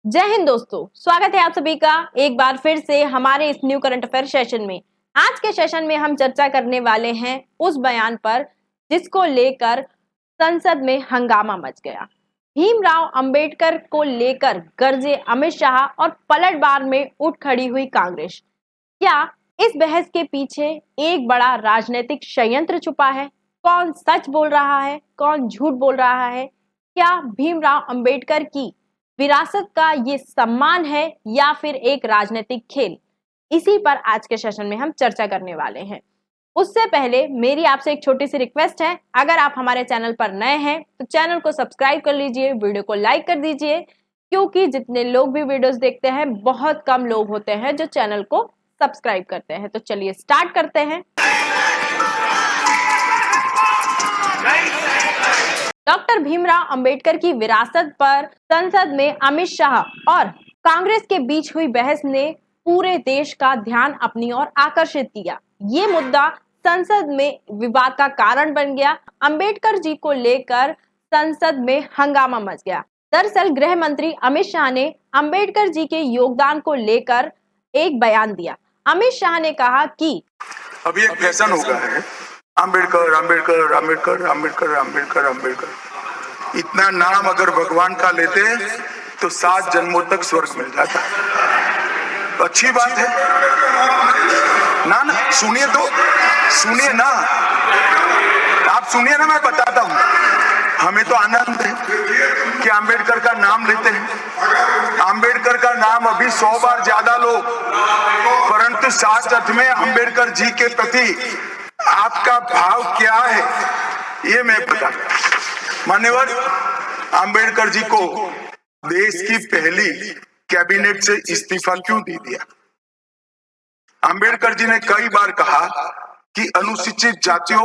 जय हिंद दोस्तों, स्वागत है आप सभी का एक बार फिर से हमारे इस न्यू करंट अफेयर सेशन में। आज के सेशन में हम चर्चा करने वाले हैं उस बयान पर जिसको लेकर संसद में हंगामा मच गया। भीमराव अंबेडकर को लेकर गरजे अमित शाह और पलटवार में उठ खड़ी हुई कांग्रेस। क्या इस बहस के पीछे एक बड़ा राजनीतिक षड्यंत्र छुपा है? कौन सच बोल रहा है, कौन झूठ बोल रहा है? क्या भीमराव अंबेडकर की विरासत का ये सम्मान है या फिर एक राजनीतिक खेल? इसी पर आज के सेशन में हम चर्चा करने वाले हैं। उससे पहले मेरी आपसे एक छोटी सी रिक्वेस्ट है, अगर आप हमारे चैनल पर नए हैं तो चैनल को सब्सक्राइब कर लीजिए, वीडियो को लाइक कर दीजिए, क्योंकि जितने लोग भी वीडियोस देखते हैं बहुत कम लोग होते हैं जो चैनल को सब्सक्राइब करते हैं। तो चलिए स्टार्ट करते हैं। डॉक्टर भीमराव अंबेडकर की विरासत पर संसद में अमित शाह और कांग्रेस के बीच हुई बहस ने पूरे देश का ध्यान अपनी ओर आकर्षित किया। ये मुद्दा संसद में विवाद का कारण बन गया। अंबेडकर जी को लेकर संसद में हंगामा मच गया। दरअसल गृह मंत्री अमित शाह ने अंबेडकर जी के योगदान को लेकर एक बयान दिया। अमित शाह ने कहा कि अभी एक फैशन हो गया है, अंबेडकर अंबेडकर अंबेडकर अंबेडकर अंबेडकर अंबेडकर। इतना नाम अगर भगवान का लेते तो 7 जन्मों तक स्वर्ग मिल जाता। तो अच्छी बात है ना। ना सुनिए तो सुनिए ना, आप सुनिए ना, मैं बताता हूँ। हमें तो आनंद है कि अंबेडकर का नाम लेते हैं। अंबेडकर का नाम अभी 100 बार ज्यादा लो, परंतु साथ साथ में अंबेडकर जी के प्रति आपका भाव क्या है ये मैं बता। मान्यवर अंबेडकर जी को देश की पहली कैबिनेट से इस्तीफा क्यों दे दिया? अंबेडकर जी ने कई बार कहा कि अनुसूचित जातियों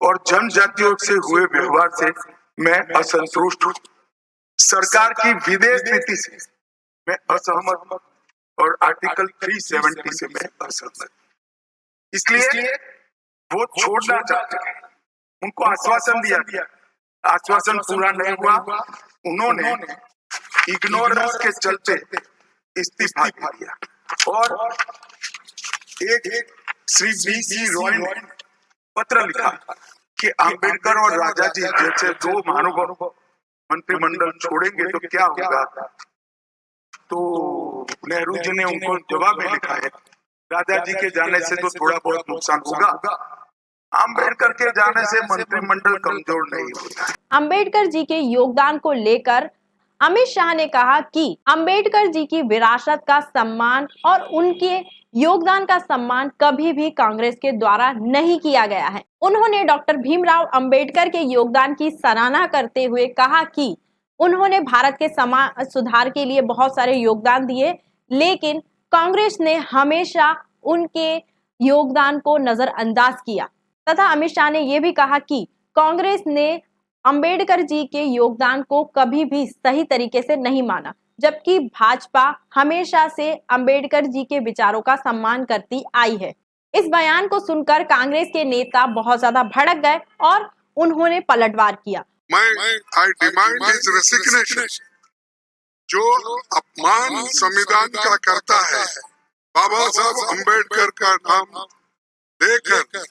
और जनजातियों से हुए व्यवहार से मैं असंतुष्ट हूं। सरकार की विदेश नीति से मैं असहमत और आर्टिकल 370 से मैं असहमत। इसलिए वो छोड़ना चाहते हैं। उनको आश्वासन दिया, आश्वासन पूरा नहीं हुआ। उन्होंने इग्नोरेंस के चलते इस्तीफा दिया और एक श्री BC रॉय ने पत्र लिखा कि अंबेडकर और राजा जी जैसे 2 महानुभाव मंत्रिमंडल छोड़ेंगे तो क्या होगा। तो नेहरू जी ने उनको जवाब में लिखा है, राजा जी के जाने से तो थोड़ा बहुत नुकसान होगा, अंबेडकर के जाने से मंत्रिमंडल कमजोर नहीं होता। अंबेडकर जी के योगदान को लेकर अमित शाह ने कहा कि अंबेडकर जी की विरासत का सम्मान और उनके योगदान का सम्मान कभी भी कांग्रेस के द्वारा नहीं किया गया है। उन्होंने डॉक्टर भीमराव अंबेडकर के योगदान की सराहना करते हुए कहा कि उन्होंने भारत के समाज सुधार के लिए बहुत सारे योगदान दिए, लेकिन कांग्रेस ने हमेशा उनके योगदान को नजरअंदाज किया। तथा अमित शाह ने यह भी कहा कि कांग्रेस ने अंबेडकर जी के योगदान को कभी भी सही तरीके से नहीं माना, जबकि भाजपा हमेशा से अंबेडकर जी के विचारों का सम्मान करती आई है। इस बयान को सुनकर कांग्रेस के नेता बहुत ज्यादा भड़क गए और उन्होंने पलटवार किया। I demand his resignation। जो अपमान संविधान का करता है, बाबा साहब अंबेडकर का नाम लेकर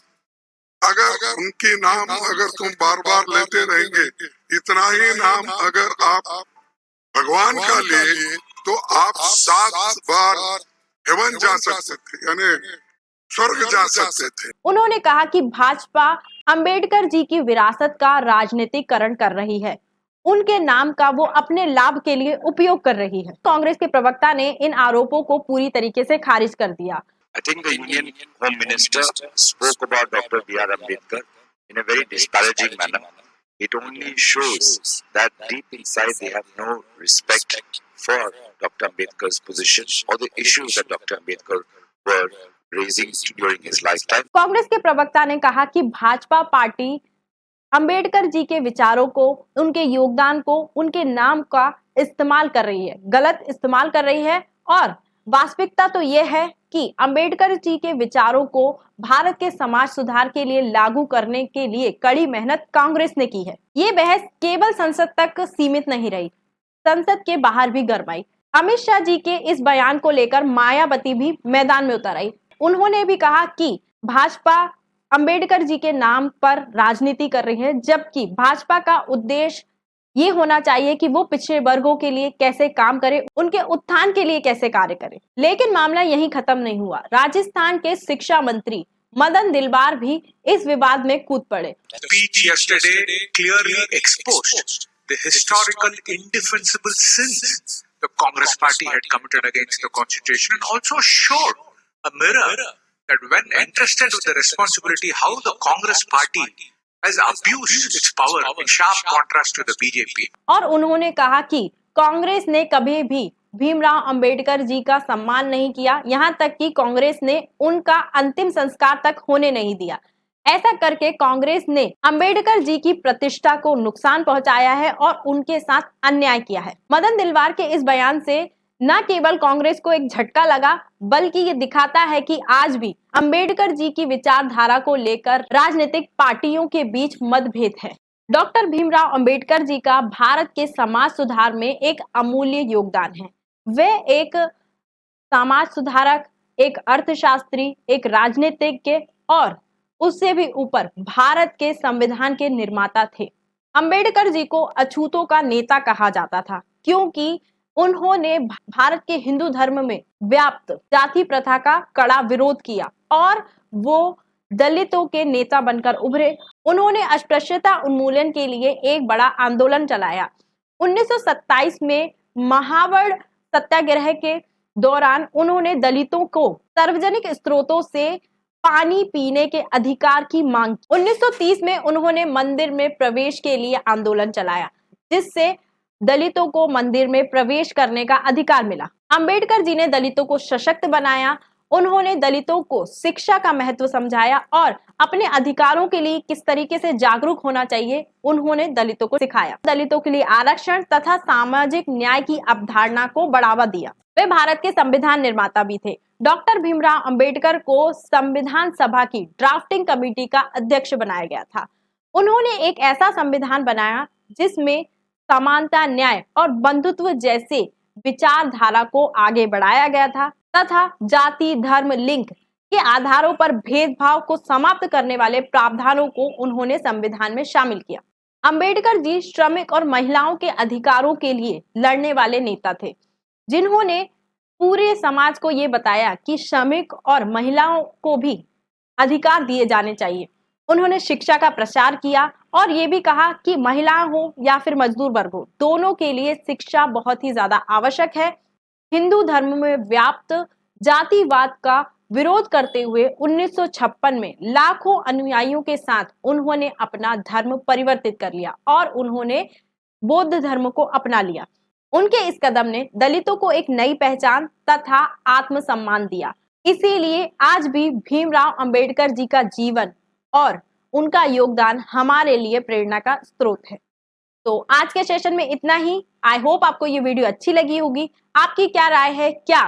अगर उनकी नाम अगर तुम बार बार लेते रहेंगे, इतना ही नाम अगर आप भगवान का ले तो आप 7 बार हेवन जा सकते थे, यानी स्वर्ग जा सकते थे। उन्होंने कहा कि भाजपा अंबेडकर जी की विरासत का राजनीतिकरण कर रही है, उनके नाम का वो अपने लाभ के लिए उपयोग कर रही है। कांग्रेस के प्रवक्ता ने इन आरोपों को पूरी तरीके से खारिज कर दिया। I think the Union Home Minister spoke about Dr. B.R. Ambedkar in a very disparaging manner. It only shows that deep inside they have no respect for Dr. Ambedkar's position or the issues that Dr. Ambedkar were raising during his lifetime. Congress के प्रवक्ता ने कहा कि Bhajpa party Ambedkar ji के विचारों को, उनके योगदान को, उनके नाम का इस्तेमाल कर रही है, गलत इस्तेमाल कर रही है। और वास्तविकता तो यह है कि अंबेडकर जी के विचारों को भारत के समाज सुधार के लिए लागू करने के लिए कड़ी मेहनत कांग्रेस ने की है। ये बहस केवल संसद तक सीमित नहीं रही, संसद के बाहर भी गरमाई। अमित शाह जी के इस बयान को लेकर मायावती भी मैदान में उतर आई। उन्होंने भी कहा कि भाजपा अंबेडकर जी के नाम पर राजनीति कर रही है, जबकि भाजपा का उद्देश्य ये होना चाहिए कि वो पिछड़े वर्गों के लिए कैसे काम करे, उनके उत्थान के लिए कैसे कार्य करे। लेकिन मामला यहीं खत्म नहीं हुआ। राजस्थान के शिक्षा मंत्री मदन दिलवार भी इस विवाद में कूद पड़े। Speech yesterday clearly exposed the historical indefensible sins the Congress party had committed against the Constitution, and also showed a mirror that when entrusted with the responsibility, how the Congress party has abused its power in sharp contrast to the BJP. और उन्होंने कहा कि कांग्रेस ने कभी भी भीमराव अंबेडकर जी का सम्मान नहीं किया, यहाँ तक कि कांग्रेस ने उनका अंतिम संस्कार तक होने नहीं दिया। ऐसा करके कांग्रेस ने अंबेडकर जी की प्रतिष्ठा को नुकसान पहुंचाया है और उनके साथ अन्याय किया है। मदन दिलवार के इस बयान से न केवल कांग्रेस को एक झटका लगा, बल्कि ये दिखाता है कि आज भी अंबेडकर जी की विचारधारा को लेकर राजनीतिक पार्टियों के बीच मतभेद है। डॉक्टर भीमराव अंबेडकर जी का भारत के समाज सुधार में एक अमूल्य योगदान है। वे एक समाज सुधारक, एक अर्थशास्त्री, एक राजनीतिज्ञ और उससे भी ऊपर भारत के संविधान के निर्माता थे। अंबेडकर जी को अछूतों का नेता कहा जाता था, क्योंकि उन्होंने भारत के हिंदू धर्म में व्याप्त जाति प्रथा का कड़ा विरोध किया और वो दलितों के नेता बनकर उभरे। उन्होंने अस्पृश्यता उन्मूलन के लिए एक बड़ा आंदोलन चलाया। 1927 में महावड़ सत्याग्रह के दौरान उन्होंने दलितों को सार्वजनिक स्रोतों से पानी पीने के अधिकार की मांग की। 1930 में उन्होंने मंदिर में प्रवेश के लिए आंदोलन चलाया, जिससे दलितों को मंदिर में प्रवेश करने का अधिकार मिला। अंबेडकर जी ने दलितों को सशक्त बनाया। उन्होंने दलितों को शिक्षा का महत्व समझाया और अपने अधिकारों के लिए किस तरीके से जागरूक होना चाहिए उन्होंने दलितों को सिखाया। दलितों के लिए आरक्षण तथा सामाजिक न्याय की अवधारणा को बढ़ावा दिया। वे भारत के संविधान निर्माता भी थे। डॉक्टर भीमराव अंबेडकर को संविधान सभा की ड्राफ्टिंग कमेटी का अध्यक्ष बनाया गया था। उन्होंने एक ऐसा संविधान बनाया जिसमें समानता, न्याय और बंधुत्व जैसे विचारधारा को आगे बढ़ाया गया था तथा जाति, धर्म, लिंग के आधारों पर भेदभाव को समाप्त करने वाले प्रावधानों को उन्होंने संविधान में शामिल किया। अंबेडकर जी श्रमिक और महिलाओं के अधिकारों के लिए लड़ने वाले नेता थे, जिन्होंने पूरे समाज को ये बताया कि श्रमिक और महिलाओं को भी अधिकार दिए जाने चाहिए। उन्होंने शिक्षा का प्रसार किया और ये भी कहा कि महिला हो या फिर मजदूर वर्ग हो, दोनों के लिए शिक्षा बहुत ही ज्यादा आवश्यक है। हिंदू धर्म में व्याप्त जातिवाद का विरोध करते हुए 1956 में लाखों अनुयायियों के साथ उन्होंने अपना धर्म परिवर्तित कर लिया और उन्होंने बौद्ध धर्म को अपना लिया। उनके इस कदम ने दलितों को एक नई पहचान तथा आत्मसम्मान दिया। इसीलिए आज भी भीमराव अंबेडकर जी का जीवन और उनका योगदान हमारे लिए प्रेरणा का स्रोत है। तो आज के सेशन में इतना ही। आई होप आपको ये वीडियो अच्छी लगी होगी। आपकी क्या राय है? क्या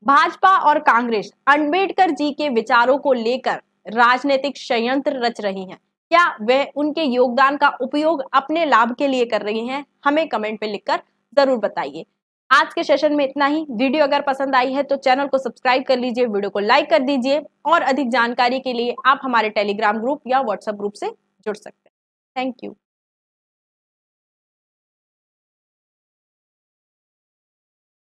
भाजपा और कांग्रेस अंबेडकर जी के विचारों को लेकर राजनीतिक षड्यंत्र रच रही हैं? क्या वे उनके योगदान का उपयोग अपने लाभ के लिए कर रही हैं? हमें कमेंट पे लिखकर जरूर बताइए। आज के सेशन में इतना ही। वीडियो अगर पसंद आई है तो चैनल को सब्सक्राइब कर लीजिए, वीडियो को लाइक कर दीजिए और अधिक जानकारी के लिए आप हमारे टेलीग्राम ग्रुप या व्हाट्सएप ग्रुप से जुड़ सकते हैं। Thank you.